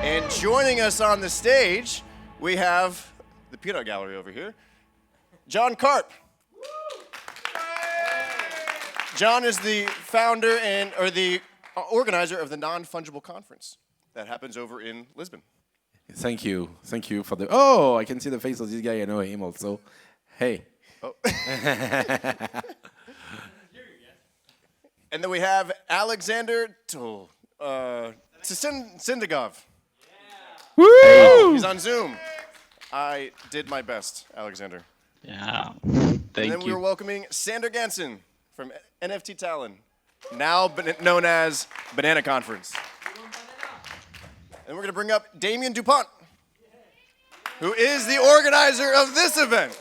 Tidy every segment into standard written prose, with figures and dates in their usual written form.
And joining us on the stage, we have the peanut gallery over here, John Karp. John is the founder or the organizer of the non-fungible conference that happens over in Lisbon. Thank you for the. Oh, I can see the face of this guy. I know him also. Hey. Oh. And then we have Alexandre Tsydenkov. Woo! Oh, he's on Zoom. I did my best, Alexander. Yeah. And then we were welcoming Sander Gansen from NFT Tallinn, now known as Banana Conference. And we're going to bring up Damien Dupont, who is the organizer of this event.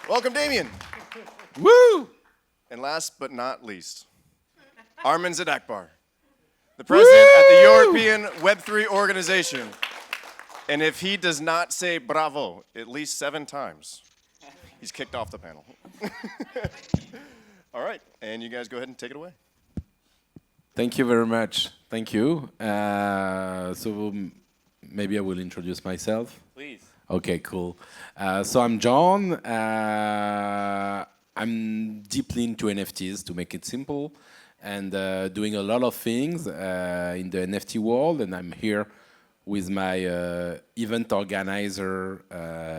Welcome, Damien. Woo! And last but not least, Armin ZadakBar, the president at the European Web3 organization. And if he does not say bravo at least 7 times, he's kicked off the panel. All right, and you guys go ahead and take it away. Thank you very much. Thank you. So maybe I will introduce myself. Please. Okay, cool. So I'm John. I'm deeply into NFTs, to make it simple, and doing a lot of things in the NFT world. And I'm here with my event organizer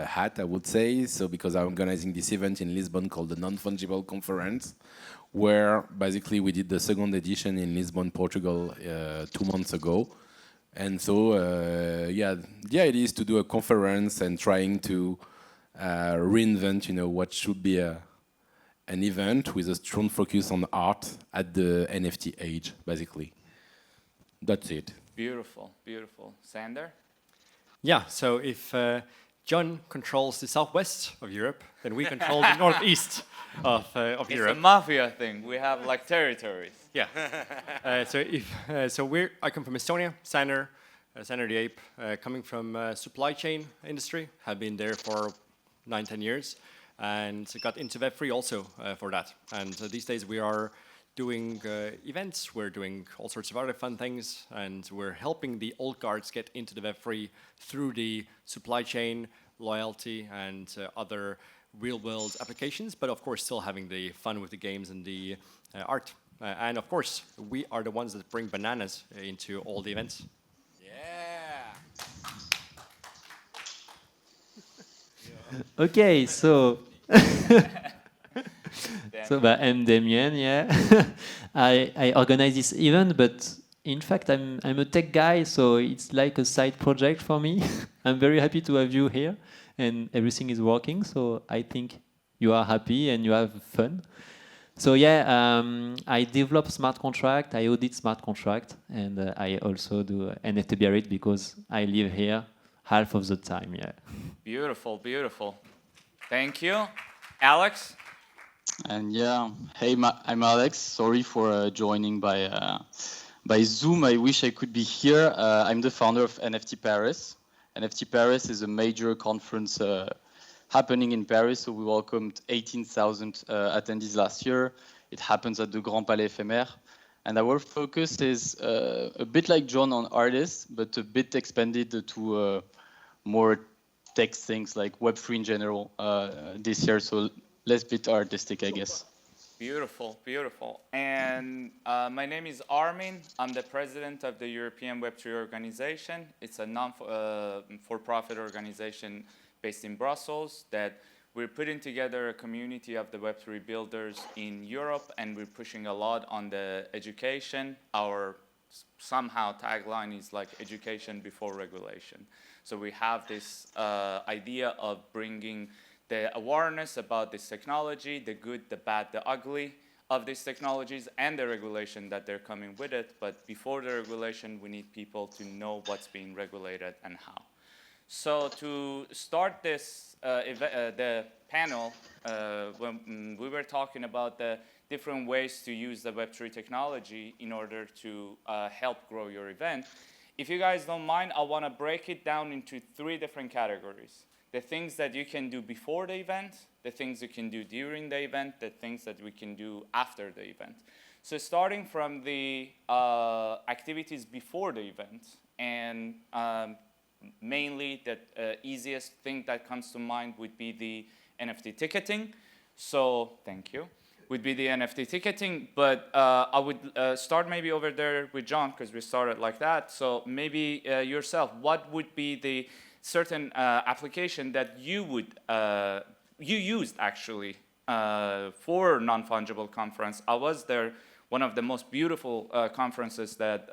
hat, I would say. So because I'm organizing this event in Lisbon called the Non-Fungible Conference, where basically we did the second edition in Lisbon, Portugal, 2 months ago. And so, yeah, the idea is to do a conference and trying to reinvent, what should be an event with a strong focus on art at the NFT age, basically. That's it. Beautiful, beautiful. Sander? Yeah, so if John controls the southwest of Europe, then we control the northeast of Europe. It's a mafia thing. We have like territories. Yeah. I come from Estonia. Sander the Ape, coming from supply chain industry. Have been there for 9-10 years, and got into Web3 also for that. And these days we are doing events, we're doing all sorts of other fun things, and we're helping the old guards get into the Web3 through the supply chain, loyalty, and other real-world applications, but of course still having the fun with the games and the art. And of course, we are the ones that bring bananas into all the events. Yeah. Okay, so I'm Damien, yeah. I organize this event, but in fact I'm a tech guy, so it's like a side project for me. I'm very happy to have you here, and everything is working, so I think you are happy and you have fun. So yeah, I develop smart contract, I audit smart contract, and I also do NFT Biarritz because I live here half of the time, yeah. Beautiful, beautiful. Thank you. Alex? And yeah, hey, I'm Alex. Sorry for joining by Zoom. I wish I could be here. I'm the founder of NFT Paris. NFT Paris is a major conference happening in Paris. So we welcomed 18,000 attendees last year. It happens at the Grand Palais Éphémère. And our focus is a bit like John on artists, but a bit expanded to more tech things like Web3 in general this year. So less bit artistic, I guess. Beautiful, beautiful. And my name is Armin. I'm the president of the European Web3 organization. It's a non-for-profit organization based in Brussels that we're putting together a community of the Web3 builders in Europe, and we're pushing a lot on the education. Our somehow tagline is like education before regulation. So we have this idea of bringing the awareness about this technology, the good, the bad, the ugly of these technologies, and the regulation that they're coming with it. But before the regulation, we need people to know what's being regulated and how. So to start this the panel, when we were talking about the different ways to use the Web3 technology in order to help grow your event, if you guys don't mind, I want to break it down into 3 different categories. The things that you can do before the event, the things you can do during the event, the things that we can do after the event. So starting from the activities before the event, and mainly the easiest thing that comes to mind would be the NFT ticketing. So, thank you. Would be the NFT ticketing, but I would start maybe over there with John, because we started like that. So maybe yourself, what would be the certain application that you would, you used actually for non-fungible conference? I was there, one of the most beautiful conferences that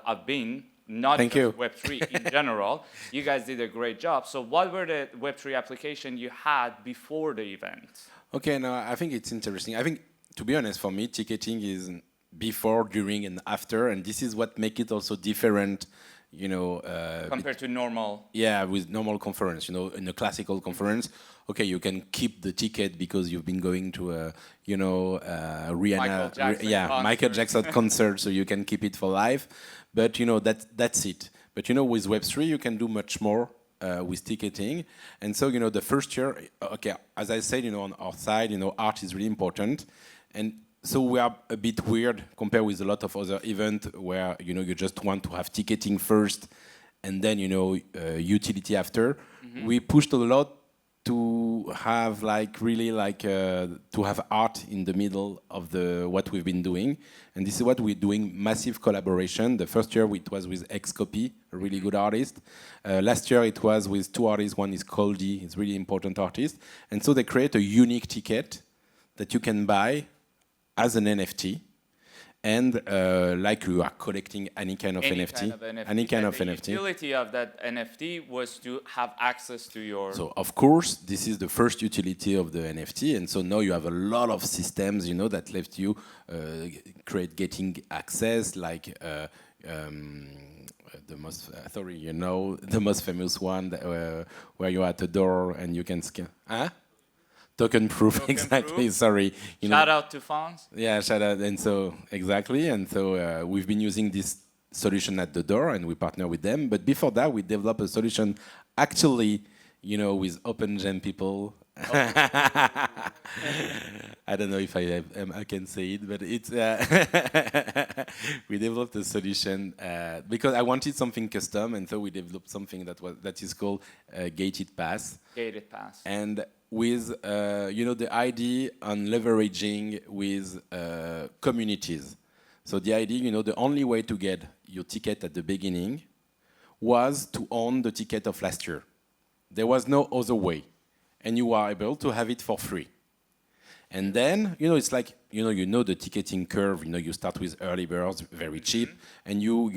I've been, not Thank just you. Web3 in general. You guys did a great job. So what were the Web3 application you had before the event? Okay, no, I think it's interesting. I think, to be honest, for me, ticketing is before, during, and after, and this is what makes it also different, you know. Compared to normal. Yeah, with normal conference, you know, in a classical conference, okay, you can keep the ticket because you've been going to a, you know, Rihanna, Michael Jackson concert, so you can keep it for life. But you know, that's it. But you know, with Web3, you can do much more. With ticketing, and so you know the first year, okay, as I said, you know, on our side, you know, art is really important, and so we are a bit weird compared with a lot of other events where you know you just want to have ticketing first, and then you know utility after. We pushed a lot to have like really like to have art in the middle of the what we've been doing, and this is what we're doing, massive collaboration. The first year it was with Xcopy, a really good artist. Last year it was with two artists. One is Coldy, it's really important artist, and so they create a unique ticket that you can buy as an NFT. And like you are collecting any kind of NFT. Any kind of NFT. The utility of that NFT was to have access to your... So of course, this is the first utility of the NFT, and so now you have a lot of systems, you know, that let you getting access, like the most, sorry, you know, the most famous one that, where you're at the door and you can scan. Huh? Token proof, exactly. Proof. Sorry. Shout out to Fonz. Yeah, shout out. And so, exactly. And so we've been using this solution at the door and we partner with them. But before that, we developed a solution actually, you know, with OpenGem people. Oh. I don't know if I can say it, but it's we developed a solution because I wanted something custom, and so we developed something that is called gated pass. Gated pass. And with you know, the idea on leveraging with communities. So the idea, you know, the only way to get your ticket at the beginning was to own the ticket of last year. There was no other way, and you are able to have it for free. And then, you know, it's like, you know the ticketing curve. You know, you start with early birds, very cheap, and you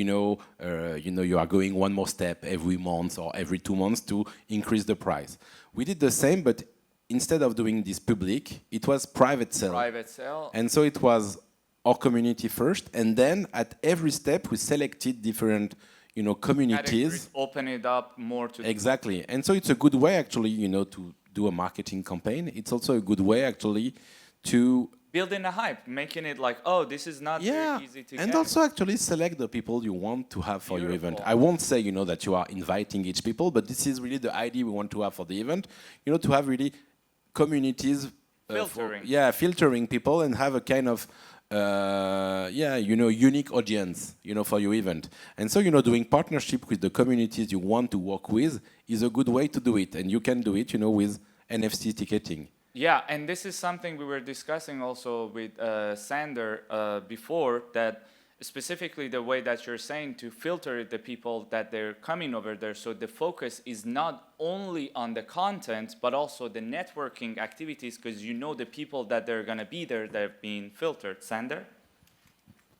are going one more step every month or every 2 months to increase the price. We did the same, but instead of doing this public, it was private sale. Private sale. And so it was our community first, and then at every step we selected different, you know, communities. Open it up more to... Exactly. And so it's a good way actually, you know, to do a marketing campaign. It's also a good way actually to... building a hype, making it like, oh, this is not very easy to get. And also actually select the people you want to have for your event. I won't say, you know, that you are inviting each people, but this is really the idea we want to have for the event, you know, to have really communities. Filtering. Filtering people and have a kind of, you know, unique audience, you know, for your event. And so, you know, doing partnership with the communities you want to work with is a good way to do it. And you can do it, you know, with NFT ticketing. Yeah, and this is something we were discussing also with Sander before, that specifically the way that you're saying to filter the people that they're coming over there. So the focus is not only on the content, but also the networking activities, because you know the people that they're going to be there that have been filtered. Sander?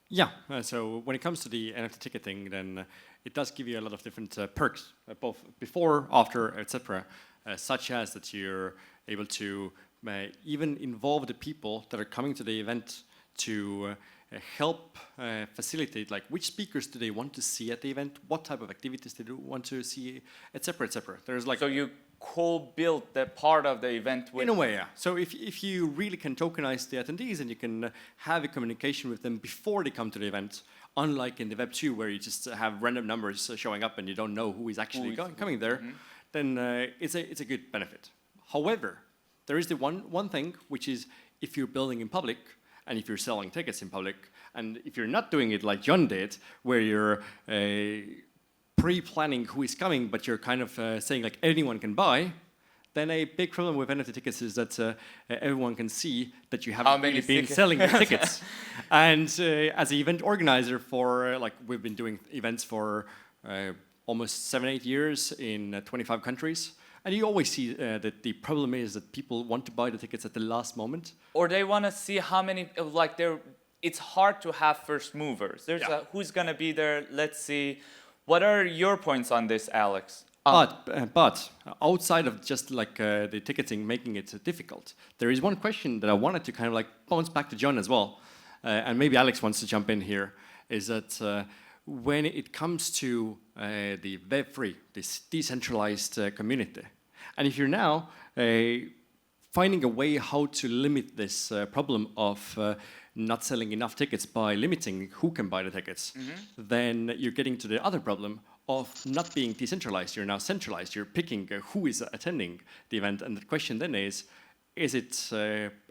Yeah, so when it comes to the NFT ticketing, then it does give you a lot of different perks, both before, after, etc., such as that you're able to even involve the people that are coming to the event to help facilitate, like, which speakers do they want to see at the event, what type of activities they do want to see, etc., etc. There's like... So you co-build the part of the event with... In a way, yeah. So if you really can tokenize the attendees and you can have a communication with them before they come to the event, unlike in the Web2 where you just have random numbers showing up and you don't know who is actually coming there, then it's a good benefit. However, there is the one thing, which is if you're building in public, and if you're selling tickets in public, and if you're not doing it like John did, where you're pre-planning who is coming, but you're kind of saying like anyone can buy, then a big problem with NFT tickets is that everyone can see that you haven't really been selling the tickets. And as an event organizer for, like we've been doing events for almost 7-8 years in 25 countries. And you always see that the problem is that people want to buy the tickets at the last moment. Or they want to see how many, like it's hard to have first movers. There's who's going to be there, let's see. What are your points on this, Alex? But outside of just like the ticketing making it difficult, there is one question that I wanted to kind of like bounce back to John as well, and maybe Alex wants to jump in here, is that when it comes to the Web3, this decentralized community, and if you're now finding a way how to limit this problem of not selling enough tickets by limiting who can buy the tickets, then you're getting to the other problem of not being decentralized. You're now centralized. You're picking who is attending the event. And the question then is it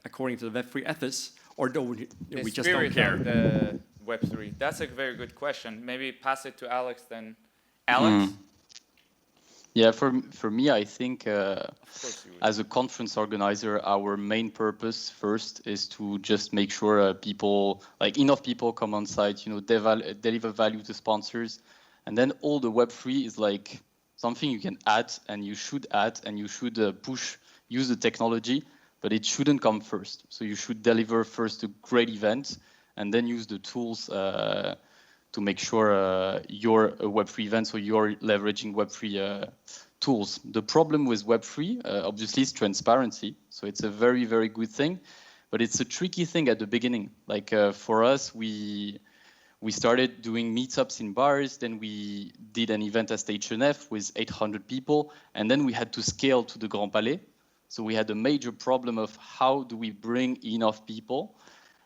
according to the Web3 ethics, or do we just don't care? The Web3. That's a very good question. Maybe pass it to Alex then. Alex? Yeah, for me, I think as a conference organizer, our main purpose first is to just make sure people, like enough people come on site, deliver value to sponsors. And then all the Web3 is like something you can add and you should use the technology, but it shouldn't come first. So you should deliver first a great event and then use the tools to make sure you're a Web3 event, so you're leveraging Web3 tools. The problem with Web3, obviously, is transparency. So it's a very, very good thing, but it's a tricky thing at the beginning. Like for us, we started doing meetups in bars, then we did an event at Station F with 800 people, and then we had to scale to the Grand Palais. So we had a major problem of how do we bring enough people,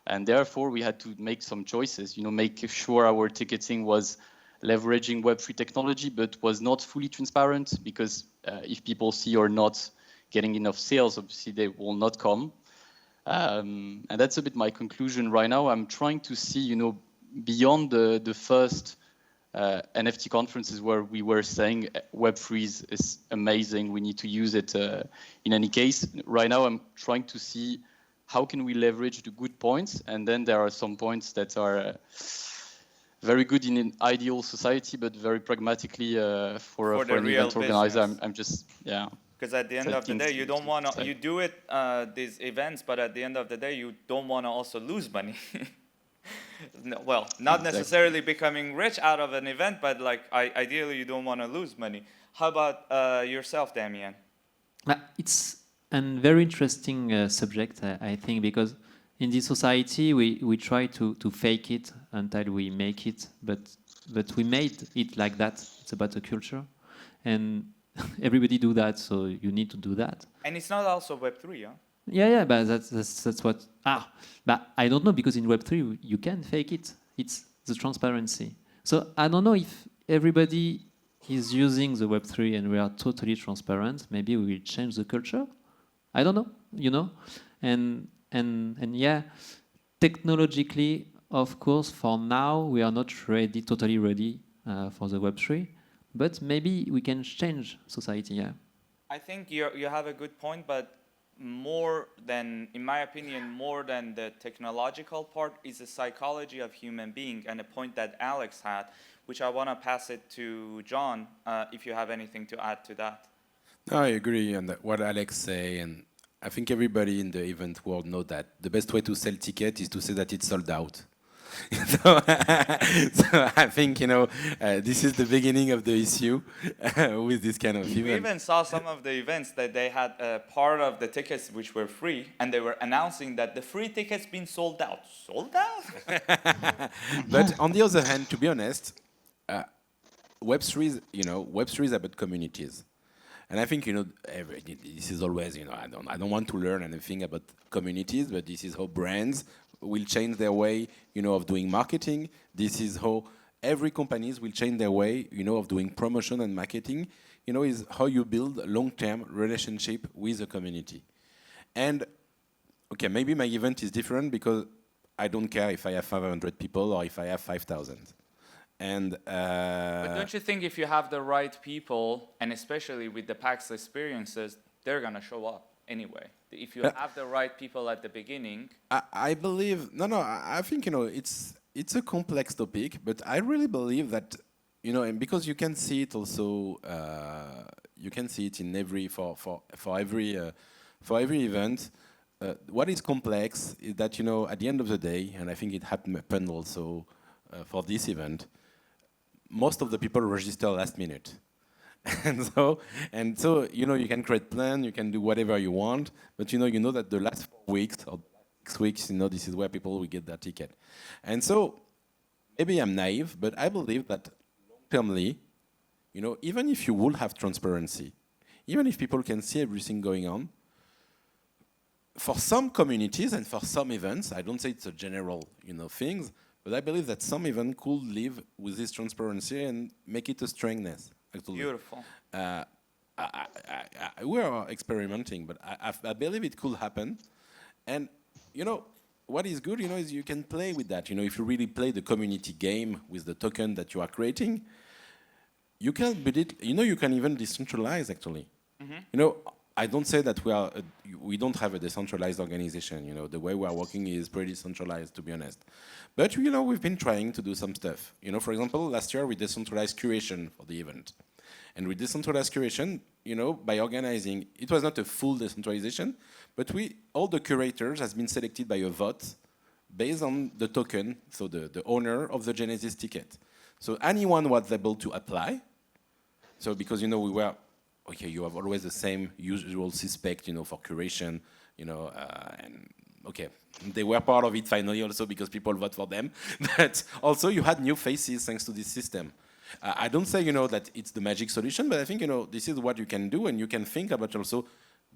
and therefore we had to make some choices, make sure our ticketing was leveraging Web3 technology, but was not fully transparent, because if people see you're not getting enough sales, obviously they will not come. And that's a bit my conclusion right now. I'm trying to see, beyond the first NFT conferences where we were saying Web3 is amazing, we need to use it in any case. Right now I'm trying to see how can we leverage the good points, and then there are some points that are very good in an ideal society, but very pragmatically for an event organizer, I'm just, Because at the end of the day, you don't want to, you do it, these events, but at the end of the day, you don't want to also lose money. Well, not necessarily becoming rich out of an event, but like ideally you don't want to lose money. How about yourself, Damien? It's a very interesting subject, I think, because in this society we try to fake it until we make it, but we made it like that. It's about the culture, and everybody do that, so you need to do that. And it's not also Web3, huh? Yeah, but that's what. But I don't know, because in Web3 you can fake it. It's the transparency. So I don't know if everybody is using the Web3 and we are totally transparent. Maybe we will change the culture. I don't know, and yeah, technologically, of course, for now we are not totally ready for the Web3, but maybe we can change society. Yeah. I think you have a good point, but more than, in my opinion, more than the technological part is the psychology of human being, and a point that Alex had, which I want to pass it to John, if you have anything to add to that. No, I agree on what Alex say, and I think everybody in the event world know that the best way to sell ticket is to say that it's sold out. So I think, this is the beginning of the issue with this kind of event. We even saw some of the events that they had part of the tickets which were free, and they were announcing that the free tickets been sold out. Sold out? But on the other hand, to be honest, Web3 is about communities. And I think, this is always, I don't want to learn anything about communities, but this is how brands will change their way, of doing marketing. This is how every companies will change their way, of doing promotion and marketing, is how you build long-term relationship with the community. And okay, maybe my event is different because I don't care if I have 500 people or if I have 5,000. And But don't you think if you have the right people, and especially with the PAX experiences, they're gonna show up anyway. If you have the right people at the beginning. I believe I think it's a complex topic, but I really believe that and because you can see it also you can see it in every for every event. What is complex is that at the end of the day, and I think it happened also for this event, most of the people register last minute. and so you can create plan, you can do whatever you want, but you know that the last 4 weeks or 6 weeks, this is where people will get their ticket. And so maybe I'm naive, but I believe that long-termly, even if you will have transparency, even if people can see everything going on, for some communities and for some events, I don't say it's a general things, but I believe that some event could live with this transparency and make it a strengthness. Actually. Beautiful. We are experimenting, but I believe it could happen. And what is good, is you can play with that. If you really play the community game with the token that you are creating, you can build it. You can even decentralize actually. I don't say that we don't have a decentralized organization. The way we are working is pretty centralized, to be honest. But we've been trying to do some stuff. For example, last year we decentralized curation for the event, and we decentralized curation. By organizing, it was not a full decentralization, but all the curators has been selected by a vote based on the token, so the owner of the Genesis ticket. So anyone was able to apply. So because we were. Okay, you have always the same usual suspect, for curation, and okay, they were part of it finally also because people vote for them, but also you had new faces thanks to this system. I don't say, that it's the magic solution, but I think, this is what you can do, and you can think about also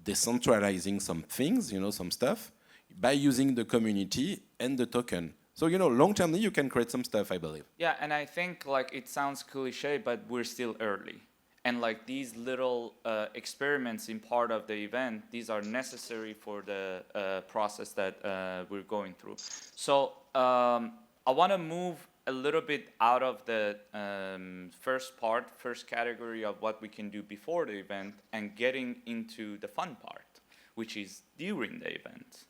decentralizing some things, some stuff, by using the community and the token. So, long-termly, you can create some stuff, I believe. Yeah, and I think, it sounds cliche, but we're still early. And these little experiments in part of the event, these are necessary for the process that we're going through. So I want to move a little bit out of the first category of what we can do before the event and getting into the fun part, which is during the event.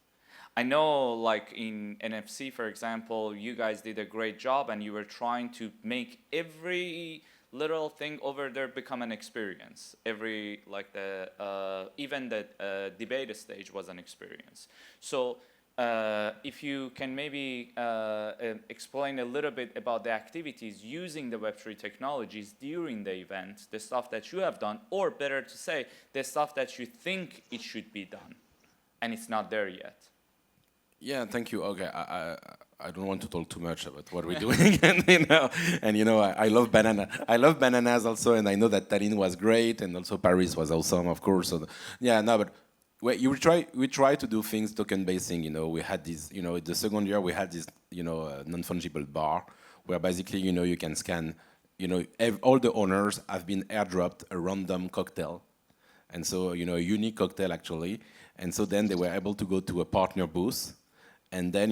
I know in NFC, for example, you guys did a great job and you were trying to make every little thing over there become an experience. Even the debate stage was an experience. So if you can maybe explain a little bit about the activities using the Web3 technologies during the event, the stuff that you have done, or better to say, the stuff that you think it should be done, and it's not there yet. Yeah, thank you. Okay, I don't want to talk too much about what we're doing, and I love banana. I love bananas also, and I know that Tallinn was great, and also Paris was awesome, of course. So but we try to do things token-based thing. We had this. The second year we had this. Non-fungible bar, where basically you can scan. All the owners have been airdropped a random cocktail, and so a unique cocktail actually, and so then they were able to go to a partner booth. And then,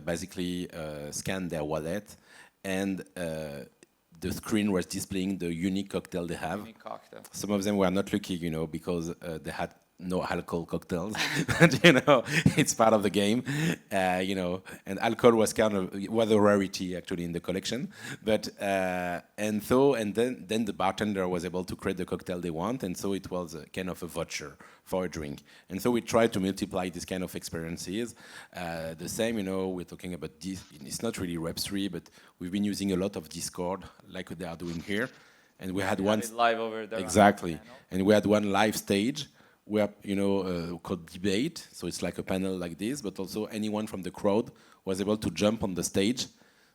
basically scan their wallet, and the screen was displaying the unique cocktail they have. Unique cocktail. Some of them were not lucky, because they had no alcohol cocktails. It's part of the game, and alcohol was a rarity actually in the collection. But then the bartender was able to create the cocktail they want, and so it was a kind of a voucher for a drink. And so we try to multiply this kind of experiences. The same, we're talking about this. It's not really Web3, but we've been using a lot of Discord, like they are doing here. And we had one live over there. Exactly, and we had one live stage where called debate. So it's like a panel like this, but also anyone from the crowd was able to jump on the stage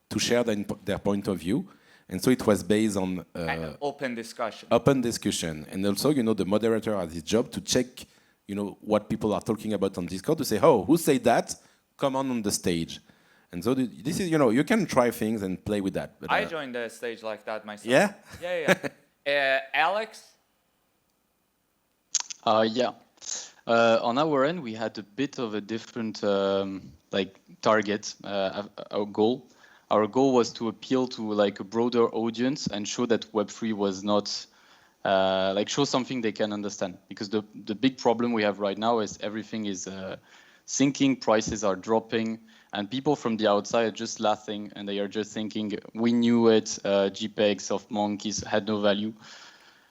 to share their point of view. And so it was based on open discussion. Open discussion, and also the moderator has his job to check what people are talking about on Discord, to say, oh, who said that? Come on the stage. And so this is you can try things and play with that. But, I joined the stage like that myself. Yeah. Yeah. Alex. Yeah. On our end, we had a bit of a different target, our goal. Our goal was to appeal to like a broader audience and show that Web3 was not show something they can understand. Because the big problem we have right now is everything is sinking, prices are dropping, and people from the outside are just laughing and they are just thinking, we knew it, JPEGs of monkeys had no value.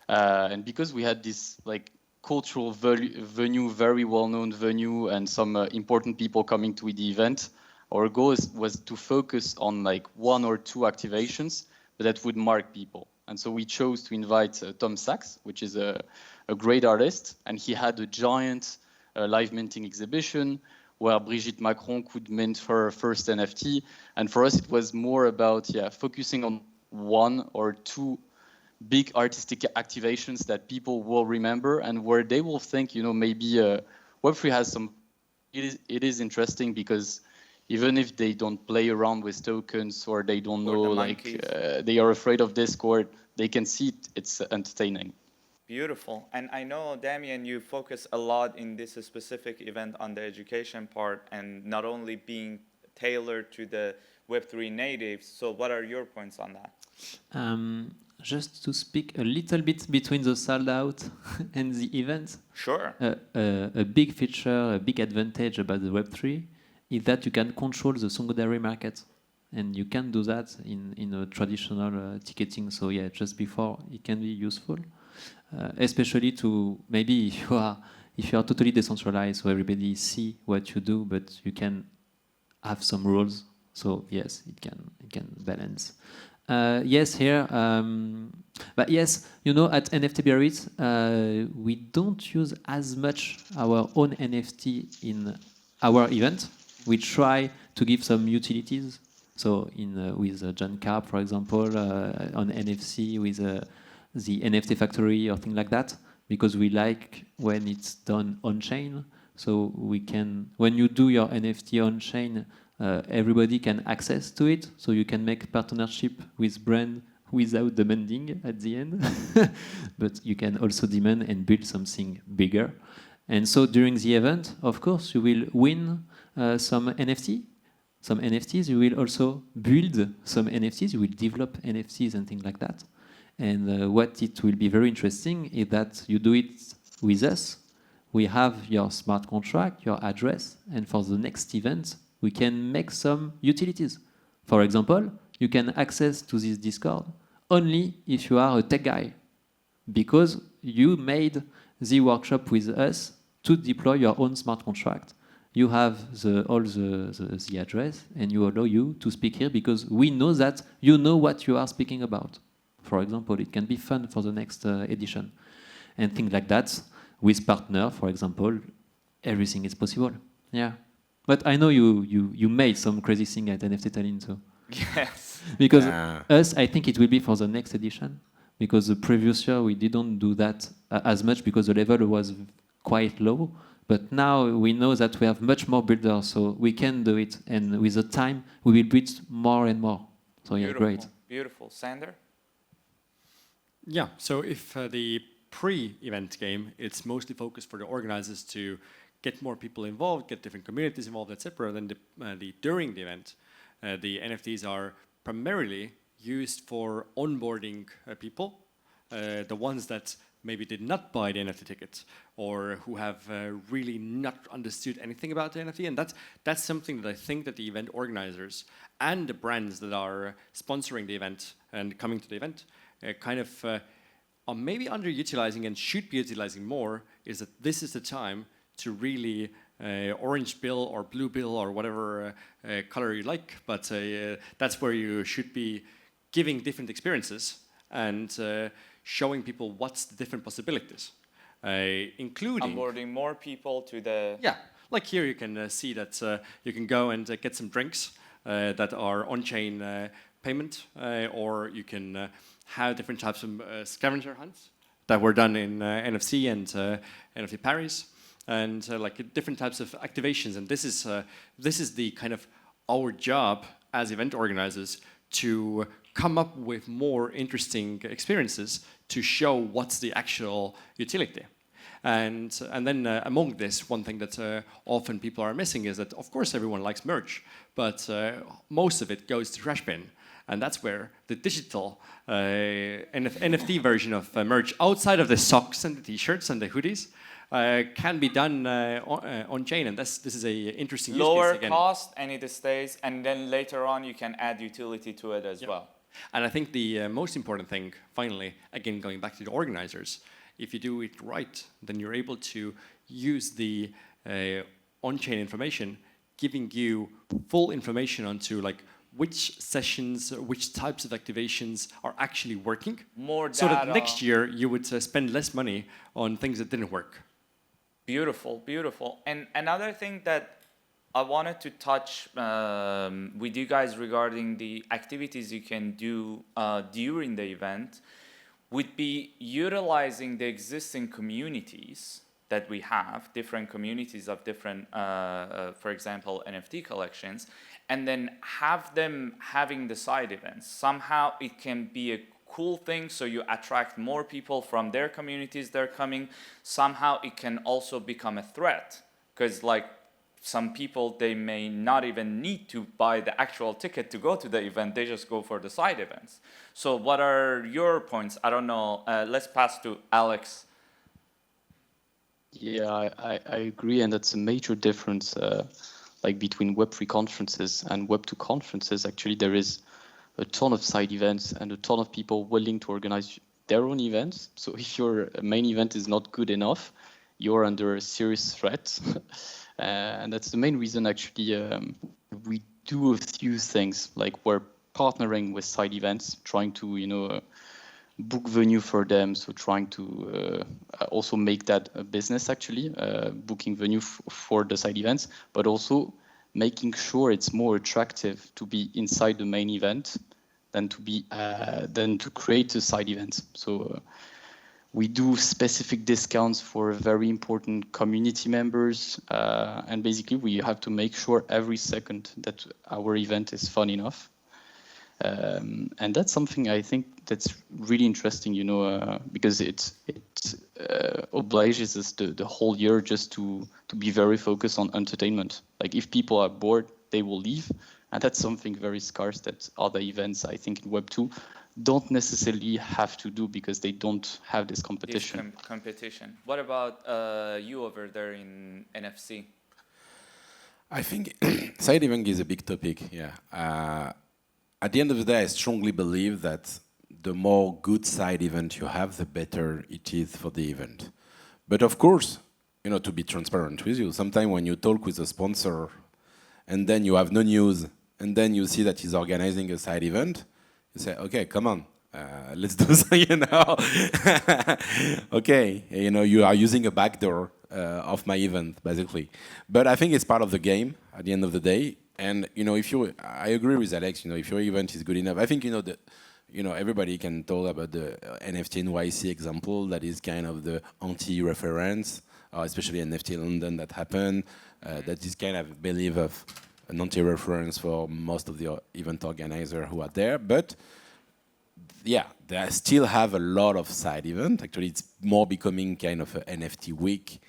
And because we had this like cultural venue, very well-known venue, and some important people coming to the event, our goal was to focus on like 1 or 2 activations, but that would mark people. And so we chose to invite Tom Sachs, which is a great artist, and he had a giant live minting exhibition where Brigitte Macron could mint her first NFT. And for us, it was more about focusing on 1 or 2 big artistic activations that people will remember and where they will think, maybe Web3 has some. It is interesting because even if they don't play around with tokens or they don't know, they are afraid of Discord, they can see it's entertaining. Beautiful. And I know, Damien, you focus a lot in this specific event on the education part and not only being tailored to the Web3 natives. So what are your points on that? Just to speak a little bit between the sold out and the event. Sure. A big feature, a big advantage about the Web3 is that you can control the secondary market. And you can do that in a traditional ticketing. So yeah, just before it can be useful. Especially to maybe if you are totally decentralized, so everybody see what you do, but you can have some rules. So yes, it can balance. Yes, here, but yes, at NFT Biarritz, we don't use as much our own NFT in our event. We try to give some utilities. So with John Karp, for example, on NFC with the NFT factory or things like that, because we like when it's done on-chain. So we can, when you do your NFT on-chain, everybody can access to it. So you can make partnership with brand without demanding at the end. But you can also demand and build something bigger. And so during the event, of course, you will win some NFTs. You will also build some NFTs. You will develop NFTs and things like that. And what it will be very interesting is that you do it with us. We have your smart contract, your address, and for the next event, we can make some utilities. For example, you can access to this Discord only if you are a tech guy, because you made the workshop with us to deploy your own smart contract. You have all the address, and you allow you to speak here because we know that you know what you are speaking about. For example, it can be fun for the next edition. And things like that. With partner, for example, everything is possible. Yeah. But I know you made some crazy thing at NFT Tallinn too. Yes. Because I think it will be for the next edition. Because the previous year we didn't do that as much because the level was quite low. But now we know that we have much more builders, so we can do it. And with the time, we will build more and more. So yeah, Beautiful. great. Beautiful. Sander? Yeah, so if the pre-event game, it's mostly focused for the organizers to get more people involved, get different communities involved, etc. Then during the event, the NFTs are primarily used for onboarding people, the ones that maybe did not buy the NFT ticket or who have really not understood anything about the NFT. And that's something that I think that the event organizers and the brands that are sponsoring the event and coming to the event are maybe underutilizing and should be utilizing more, is that this is the time to really orange bill or blue bill or whatever color you like, but that's where you should be giving different experiences and showing people what's the different possibilities, including onboarding more people to the... Yeah, like here you can see that you can go and get some drinks that are on-chain payment, or you can have different types of scavenger hunts that were done in NFC and NFT Paris, and like different types of activations. And this is the kind of our job as event organizers to come up with more interesting experiences to show what's the actual utility. And then among this, one thing that often people are missing is that, of course, everyone likes merch, but most of it goes to trash bin. And that's where the digital NFT version of merch, outside of the socks and the t-shirts and the hoodies, can be done on chain. And this is a interesting use Lower case again. cost, and it stays, and then later on you can add utility to it as well. And I think the most important thing, finally, again going back to the organizers, if you do it right, then you're able to use the on-chain information, giving you full information onto like which sessions, which types of activations are actually working. More data. So that next year you would spend less money on things that didn't work. Beautiful, beautiful. And another thing that I wanted to touch with you guys regarding the activities you can do during the event would be utilizing the existing communities that we have, different communities of different, for example, NFT collections, and then have them having the side events. Somehow it can be a cool thing, so you attract more people from their communities they're coming. Somehow it can also become a threat, because like some people, they may not even need to buy the actual ticket to go to the event, they just go for the side events. So what are your points? I don't know, let's pass to Alex. Yeah, I agree, and that's a major difference like between Web3 conferences and Web2 conferences. Actually, there is a ton of side events and a ton of people willing to organize their own events. So if your main event is not good enough, you're under a serious threat. And that's the main reason, actually, we do a few things, like we're partnering with side events, trying to, book venue for them. So trying to also make that a business, actually, booking venue for the side events, but also making sure it's more attractive to be inside the main event than to create a side event. So we do specific discounts for very important community members, and basically we have to make sure every second that our event is fun enough. And that's something I think that's really interesting, because it obliges us the whole year just to be very focused on entertainment. Like if people are bored, they will leave. And that's something very scarce that other events, I think, in Web2 don't necessarily have to do, because they don't have this competition. Competition. What about you over there in NFC? I think side event is a big topic, yeah. At the end of the day, I strongly believe that the more good side event you have, the better it is for the event. But of course, to be transparent with you, sometimes when you talk with a sponsor and then you have no news, and then you see that he's organizing a side event, you say, okay, come on, let's do something, Okay, you are using a backdoor of my event, basically. But I think it's part of the game at the end of the day. And I agree with Alex. If your event is good enough, I think everybody can talk about the NFT NYC example. That is kind of the anti-reference, especially NFT London that happened. That is kind of, I believe, of an anti-reference for most of the event organizers who are there. But yeah, they still have a lot of side events. Actually, it's more becoming kind of an NFT week,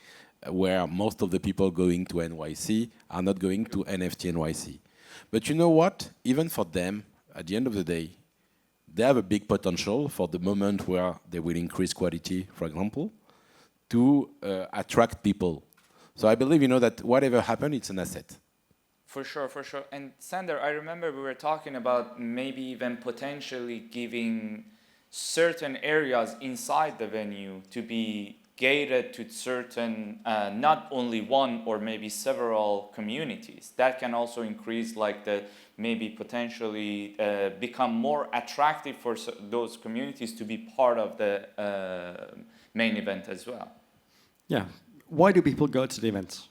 where most of the people going to NYC are not going to NFT NYC. But you know what? Even for them, at the end of the day, they have a big potential for the moment where they will increase quality, for example, to attract people. So I believe, that whatever happens, it's an asset. For sure, for sure. And Sander, I remember we were talking about maybe even potentially giving certain areas inside the venue to be gated to certain, not only one or maybe several communities. That can also increase maybe potentially become more attractive for those communities to be part of the main event as well. Yeah. Why do people go to the events?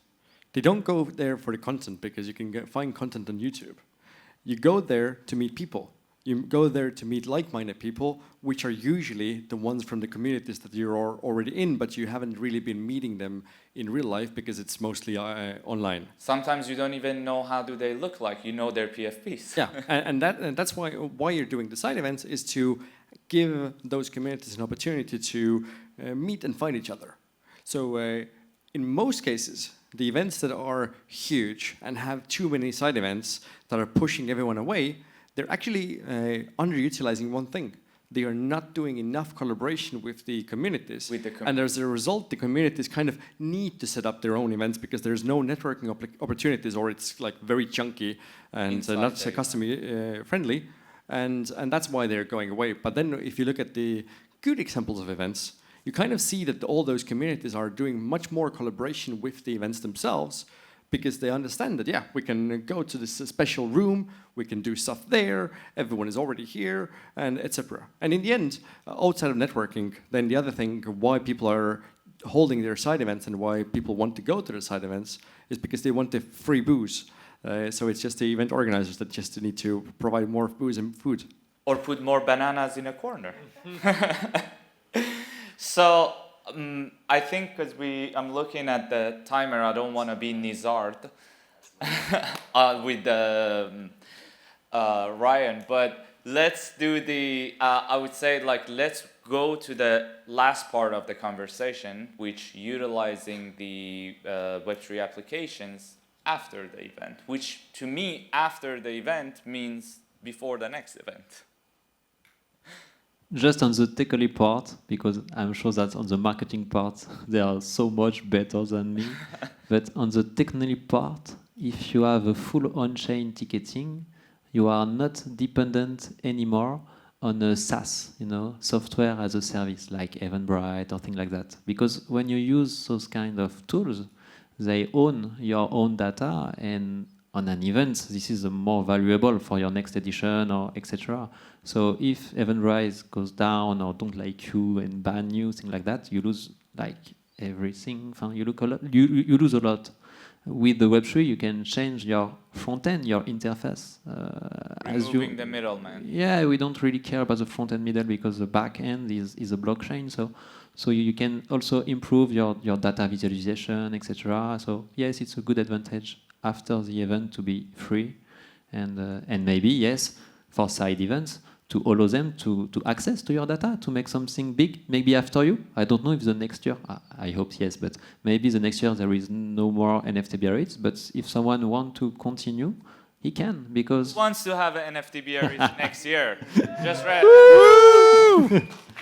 They don't go there for the content, because you can find content on YouTube. You go there to meet people. You go there to meet like-minded people, which are usually the ones from the communities that you're already in, but you haven't really been meeting them in real life because it's mostly online. Sometimes you don't even know how do they look like. You know their PFPs. Yeah, and that's why you're doing the side events, is to give those communities an opportunity to meet and find each other. So in most cases, the events that are huge and have too many side events that are pushing everyone away, they're actually underutilizing one thing. They are not doing enough collaboration with the communities. And as a result, the communities kind of need to set up their own events because there's no networking opportunities, or it's like very chunky and not so customer friendly. And that's why they're going away. But then if you look at the good examples of events, you kind of see that all those communities are doing much more collaboration with the events themselves, because they understand that, yeah, we can go to this special room, we can do stuff there, everyone is already here, and etc. And in the end, outside of networking, then the other thing why people are holding their side events and why people want to go to the side events is because they want the free booze. So it's just the event organizers that just need to provide more booze and food. Or put more bananas in a corner. So I think because I'm looking at the timer, I don't want to be Nizard with Ryan, but let's do I would say let's go to the last part of the conversation, which utilizing the Web3 applications after the event, which to me, after the event means before the next event. Just on the technical part, because I'm sure that on the marketing part, they are so much better than me. But on the technical part, if you have a full on-chain ticketing, you are not dependent anymore on a SaaS, software as a service, like Eventbrite or things like that. Because when you use those kind of tools, they own your own data, and on an event, this is more valuable for your next edition or etc. So if Eventbrite goes down or don't like you and ban you, things like that, you lose like everything. You lose a lot. With the Web3, you can change your front end, your interface. Removing the middleman. Yeah, we don't really care about the front end middle because the back end is a blockchain. So you can also improve your data visualization, etc. So yes, it's a good advantage after the event to be free, and maybe yes, for side events to allow them to access to your data to make something big. Maybe after you, I don't know if the next year. I hope yes, but maybe the next year there is no more NFT Biarritz. But if someone wants to continue, he can, because who wants to have an NFT Biarritz next year? Just read.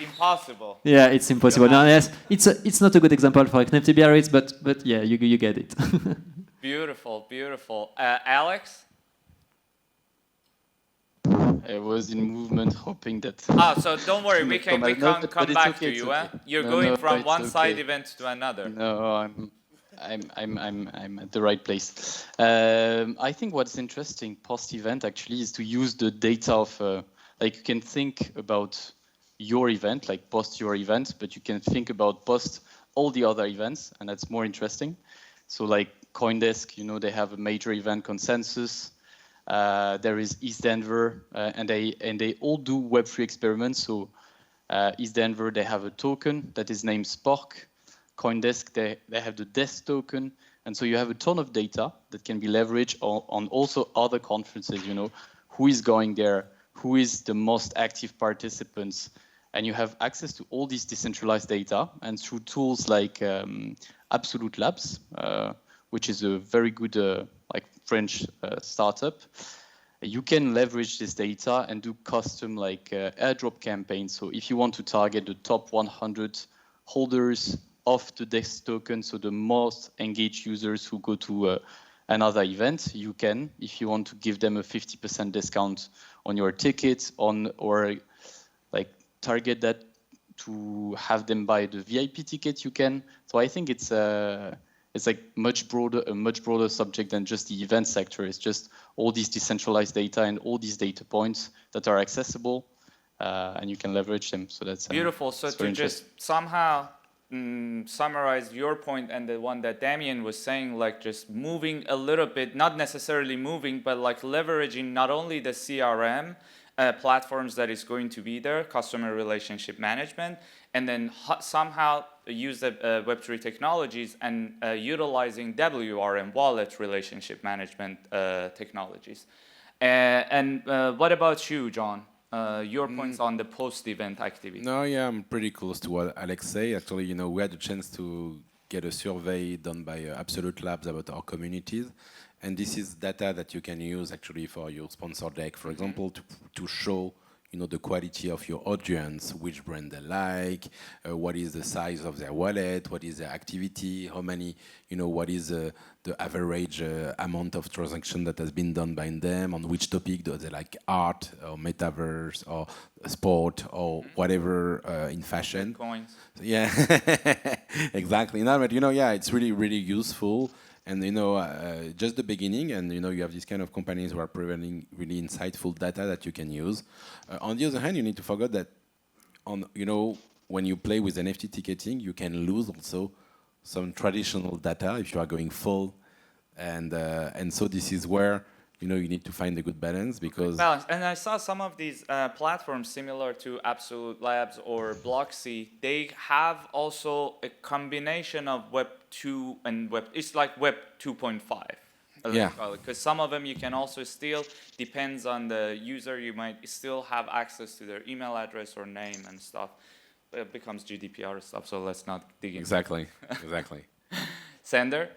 Impossible. Yeah, it's impossible. No, yes, it's not a good example for NFT Biarritz, but yeah, you get it. Beautiful, beautiful. Alex? I was in movement hoping that... so don't worry, we can come back okay, to you. okay. You're going from one okay. side event to another. No, I'm at the right place. I think what's interesting post-event actually is to use the data of... you can think about your event, like post your event, but you can think about post all the other events, and that's more interesting. So like CoinDesk, they have a major event consensus. There is East Denver, and they all do Web3 experiments. So East Denver, they have a token that is named Spork. CoinDesk, they have the Desk token. And so you have a ton of data that can be leveraged on also other conferences, who is going there, who is the most active participants. And you have access to all these decentralized data, and through tools like Absolute Labs, which is a very good French startup, you can leverage this data and do custom airdrop campaigns. So if you want to target the top 100 holders of the DEX token, so the most engaged users who go to another event, you can. If you want to give them a 50% discount on your ticket, or target that to have them buy the VIP ticket, you can. So I think it's a much broader subject than just the event sector. It's just all these decentralized data and all these data points that are accessible, and you can leverage them. So that's beautiful. So to just somehow summarize your point and the one that Damien was saying, just moving a little bit, not necessarily moving, but leveraging not only the CRM platforms that is going to be there, customer relationship management, and then somehow use the Web3 technologies and utilizing WRM, wallet relationship management technologies. And what about you, John? Your points on the post-event activity? No, yeah, I'm pretty close to what Alex said. Actually, we had a chance to get a survey done by Absolute Labs about our communities. And this is data that you can use actually for your sponsor deck, for example, to show the quality of your audience, which brand they like, what is the size of their wallet, what is their activity, how many, what is the average amount of transaction that has been done by them, on which topic do they like, art or metaverse or sport or whatever in fashion. Coins. Yeah, exactly. No, but yeah, it's really, really useful. And just the beginning, and you have these kind of companies who are providing really insightful data that you can use. On the other hand, you need to forget that when you play with NFT ticketing, you can lose also some traditional data if you are going full, and so this is where you need to find a good balance because. Balance. And I saw some of these platforms similar to Absolute Labs or Blocksy. They have also a combination of Web 2 and It's like Web 2.5. Yeah. Because some of them you can also still, depends on the user, you might still have access to their email address or name and stuff. But it becomes GDPR stuff, so let's not dig into Exactly. Exactly. Sander?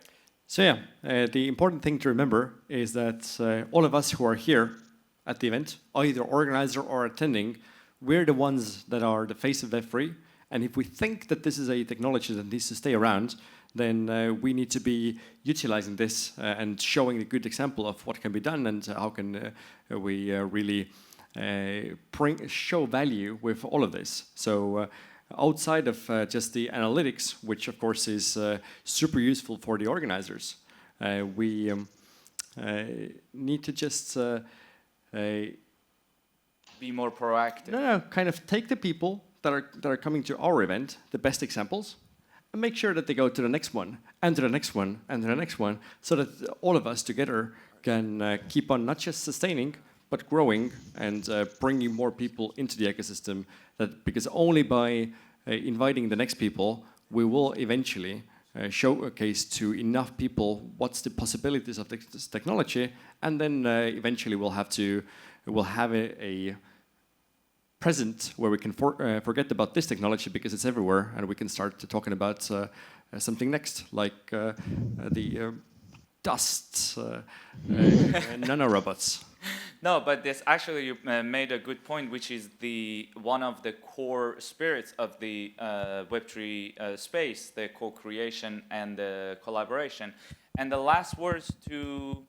So yeah, the important thing to remember is that all of us who are here at the event, either organizer or attending, we're the ones that are the face of Web3. And if we think that this is a technology that needs to stay around, then we need to be utilizing this and showing a good example of what can be done and how can we really show value with all of this. So outside of just the analytics, which of course is super useful for the organizers, we need to just Be more proactive. no, kind of take the people that are coming to our event, the best examples, and make sure that they go to the next one, and to the next one, and to the next one, so that all of us together can keep on not just sustaining, but growing and bringing more people into the ecosystem. Because only by inviting the next people, we will eventually showcase to enough people what's the possibilities of this technology, and then eventually we'll have a present where we can forget about this technology because it's everywhere, and we can start talking about something next, like the dust nanorobots. No, but this actually you made a good point, which is one of the core spirits of the Web3 space, the co-creation and the collaboration. And the last words to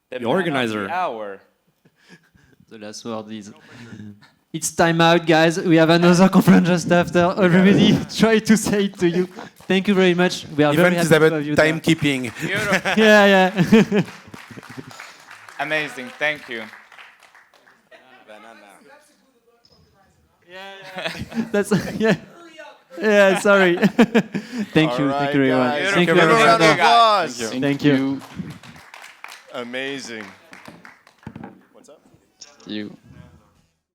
the organizer. Of the hour. The last word is, it's time out, guys. We have another conference just after. Everybody try to say it to you. Thank you very much. We are very Event is happy to about have you there. timekeeping. Beautiful. Yeah. Amazing. Thank you. That's yeah. Yeah, sorry. Thank you, right, thank you everyone. guys. Thank you Give a very round of much. applause. Thank you. Amazing. What's up? You.